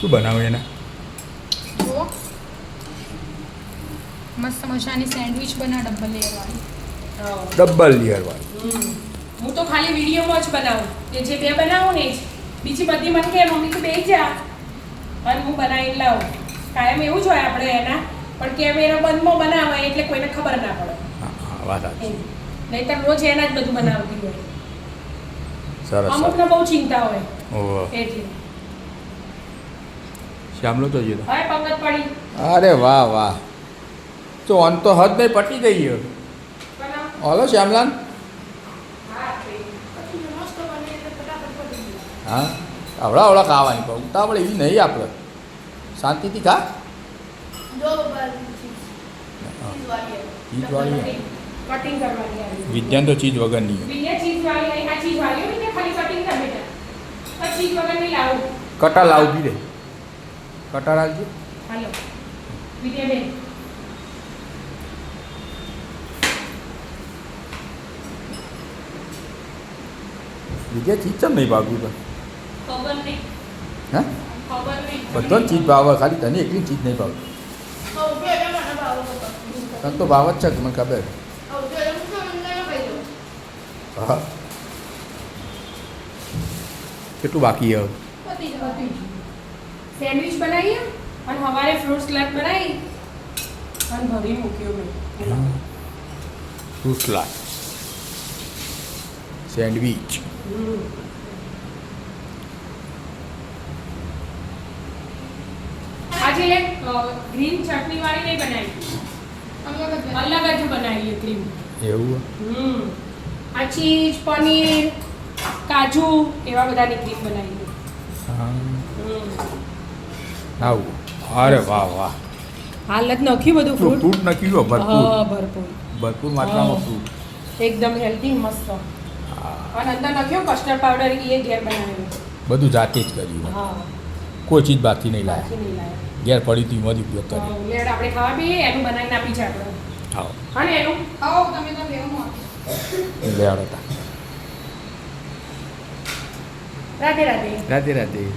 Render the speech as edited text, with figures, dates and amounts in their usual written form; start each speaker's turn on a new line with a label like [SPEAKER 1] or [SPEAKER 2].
[SPEAKER 1] શું બનાવું એના?
[SPEAKER 2] જુઓ મસ્ત મજાની સેન્ડવિચ બના ડબલ લેયર વાળી.
[SPEAKER 1] ડબલ લેયર વાળી.
[SPEAKER 3] હું તો ખાલી વિડીયોમાં જ બનાવું કે જે બે બનાવું ને જ બીજી બધી મને કે મમ્મી તું બેસી જા અને હું બનાવીને લાવું. કાયમ એવું જ હોય આપણે એના પણ કેમેરા બંધમાં બનાવે એટલે કોઈને ખબર ના પડે.
[SPEAKER 1] હા વાત સાચી.
[SPEAKER 3] નહીંતર રોજ એના જ બધું બનાવતી હોય.
[SPEAKER 1] સરસ.
[SPEAKER 3] અમુકને બહુ ચિંતા હોય
[SPEAKER 1] ઓહો.
[SPEAKER 3] એટલે
[SPEAKER 1] શ્યામલો તો જીરો.
[SPEAKER 3] હવે પંગત પડી
[SPEAKER 1] અરે વાહ વાહ. તો અન તો હદ નહીં પટી ગઈ ગયો.
[SPEAKER 3] બનાવ.
[SPEAKER 1] હલો શ્યામલાલ.
[SPEAKER 3] હા મસ્ત બને એટલે ફટાફટ પડી ગયું.
[SPEAKER 1] હા આવડા ખાવાની પણ ઉતાવળ એવી નહીં આપણે શાંતિથી ખા.
[SPEAKER 2] જો
[SPEAKER 1] ચીજવાળી
[SPEAKER 3] કટિંગ કરવાની આવી.
[SPEAKER 1] વિજ્ઞાન તો ચીજ વગરની
[SPEAKER 3] બીજા ચીઝ વાળી નહીં આ ચીઝ વાળી હોય ને ખાલી કટિંગ કર બેટા. આ ચીઝ વગર નહીં લાવું.
[SPEAKER 1] કટા લાવવી રે. કટા રાખજો.
[SPEAKER 3] હાલો વિદ્યા બેન
[SPEAKER 1] વિજય ચીજ ચમ નહીં ભાવતું તો
[SPEAKER 3] ખબર નહીં
[SPEAKER 1] હા
[SPEAKER 3] ખબર નહીં
[SPEAKER 1] બધો જ ચીજ ભાવે ખાલી તને એકલી ચીજ નહીં ભાવતી. તને તો ભાવ જ છે મને ખબર. હા કેટલું બાકી હવે?
[SPEAKER 3] સેન્ડવિચ બનાવીએ અને સવારે ફ્રૂટ સલાડ બનાવી અને ભરી મૂક્યો મેં
[SPEAKER 1] ફ્રૂટ સલાડ સેન્ડવિચ.
[SPEAKER 3] આજે ગ્રીન ચટણી વાળી નહીં બનાવી અલગ જ બનાવીએ ક્રીમ.
[SPEAKER 1] એવું
[SPEAKER 3] આ ચીઝ પનીર કાજુ એવા બધાની ક્રીમ બનાવી.
[SPEAKER 1] હા આવું. અરે વાહ વાહ.
[SPEAKER 3] હાલ જ નાખ્યું બધું ફ્રૂટ
[SPEAKER 1] ફ્રૂટ નાખી લો ભરપૂર
[SPEAKER 3] ભરપૂર
[SPEAKER 1] ભરપૂર માત્રામાં ફ્રૂટ.
[SPEAKER 3] એકદમ હેલ્ધી મસ્ત અને અંદર નાખ્યો કસ્ટર્ડ પાવડર એ ઘેર બનાવેલું.
[SPEAKER 1] બધું જાતે જ કર્યું.
[SPEAKER 3] હા
[SPEAKER 1] કોઈ ચીજ બાકી નહીં લાયા.
[SPEAKER 3] બાકી નહીં લાયા.
[SPEAKER 1] ઘેર પડી હતી એમાંથી ઉપયોગ કરી.
[SPEAKER 3] લેડ આપણે ખાવા બી એનું બનાવીને આપી છે આપણે.
[SPEAKER 1] આવો
[SPEAKER 3] હા ને એનું
[SPEAKER 2] આવો તમે તો લેવું
[SPEAKER 1] લેવાડો હતા.
[SPEAKER 3] રાધે રાધે.
[SPEAKER 1] રાધે રાધે.